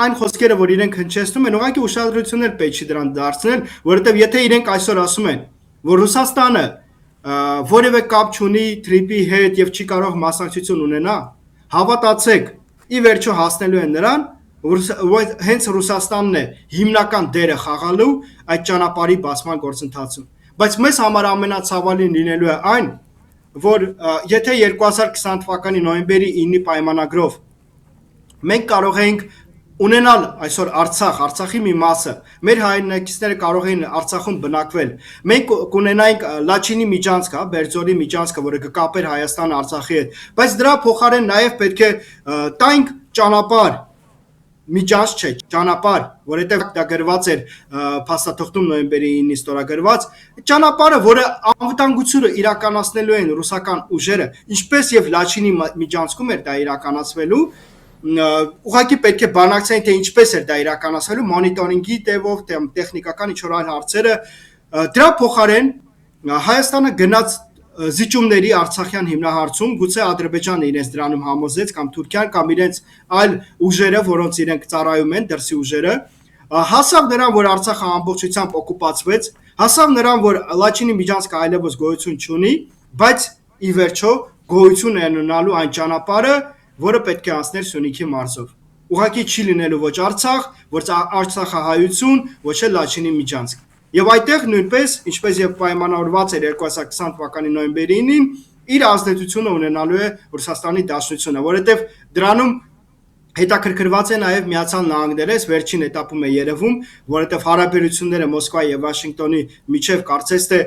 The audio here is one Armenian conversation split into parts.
այն խոսքերը, որ իրենք հնչեցնում են, ուղղակի ուշադրություն էլ պետք չի դրան դարձնել, որովհետև եթե իրենք այսօր ասում են, որ Ռուսաստանը որևէ կապ չունի TRIP-ի հետ եւ չի կարող մասնակցություն ունենա, հավատացեք, ի վերջո հասնելու են նրան, որ հենց Ռուսաստանն է հիմնական դերը խաղալու այդ ճանապարհի բացման գործընթացում։ Բայց մեզ համար ամենացավալին լինելու է այն, որ եթե 2020 թվականի նոյեմբերի 9-ի պայմանագրով մենք կարող ենք ունենալ այսօր Արցախի մի մասը, մեր հայրենակիցները կարող էին Արցախում բնակվել, մենք կունենայինք Լաչինի միջանցքը, Բերձորի միջանցքը, որը կկապեր Հայաստանը Արցախի հետ, բայց դրա փոխարեն նաև պետք է տայինք ճանապարհ, միջանց չէ, ճանապարհ, որովհետև դա գրված էր փաստաթղթում նոյեմբերի 9-ի ստորագրված, ճանապարհը, որը անվտանգությունը իրականացնելու են ռուսական ուժերը, ինչպես եւ Լաչինի միջանցքում էր դա իրականացվելու, ուղղակի պետք է բանակցային, թե ինչպես էր դա իրականացվելու, մոնիտորինգի տևով, տեխնիկական ինչ-որ այլ հարցերը, դրա փոխարեն Հայաստանը գնաց զիջումների Արցախյան հիմնահարցում, գուցե Ադրբեջանը իրենց դրանում համոզեց, կամ Թուրքիան, կամ իրենց այլ ուժերը, որոնց իրենք ծառայում են, դրսի ուժերը, հասավ նրան, որ Արցախը ամբողջությամբ օկուպացվեց, հասավ նրան, որ Լաչինի միջանցքը այլևս գոյություն չունի, բայց ի վերջո գոյություն է ունենալու այն ճանապարհը, որը պետք է անցներ Սյունիքի մարզով։ Ուղղակի չի լինելու ոչ Արցախ, ոչ Արցախահայություն, ոչ էլ Լաչինի միջանցք։ Եվ այդտեղ նույնպես, ինչպես եւ պայմանավորված էր 2020 թվականի նոյեմբերի 9-ին, իր ազդեցությունը ունենալու է Ռուսաստանի Դաշնությունը, որովհետեւ դրանում հետաքրքրված է նաև Միացյալ Նահանգները, այս վերջին этаպում է երևում, որովհետև հարաբերությունները Մոսկվայի եւ Վաշինգտոնի միջև կարծես թե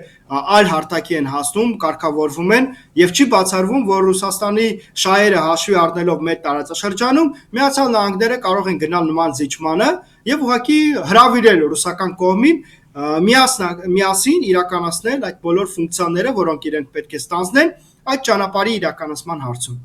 այլ հարթակի են հասնում, կարգավորվում են եւ չի բացառվում, որ Ռուսաստանի շահերը հաշվի առնելով մեր տարածաշրջանում Միացյալ Նահանգները կարող են գնալ նման զիջմանը եւ ուղղակի հրավիրել ռուսական կողմին միասին իրականացնել այդ բոլոր ֆունկցիաները, որոնք իրենք պետք է ստանձնեն այդ ճանապարհի իրականացման հարցում։